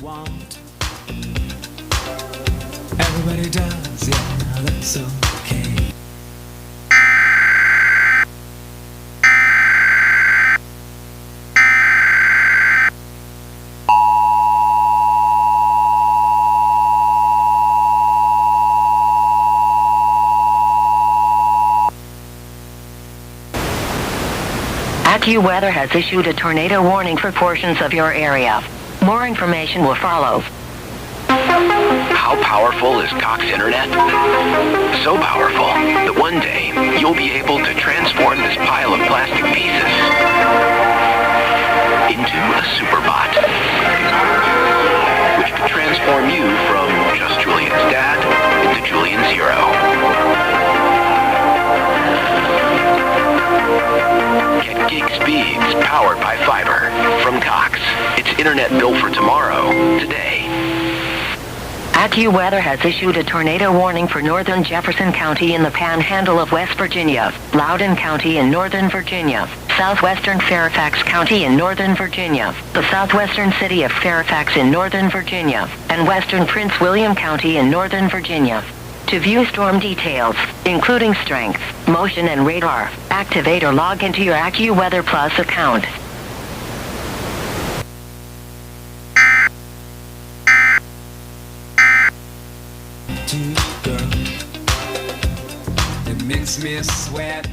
want. Everybody does, yeah, that's okay. AccuWeather has issued a tornado warning for portions of your area. More information will follow. How powerful is Cox Internet? So powerful that one day you'll be able to transform this pile of plastic pieces into a superbot, which could transform you from just Julian's dad into Julian Zero. Get gig speeds powered by fiber from Cox. It's internet built for tomorrow, today. AccuWeather has issued a tornado warning for northern Jefferson County in the panhandle of West Virginia, Loudoun County in northern Virginia, southwestern Fairfax County in northern Virginia, the southwestern city of Fairfax in northern Virginia, and western Prince William County in northern Virginia. To view storm details, including strength, motion, and radar, activate or log into your AccuWeather Plus account. Girl, it makes me sweat.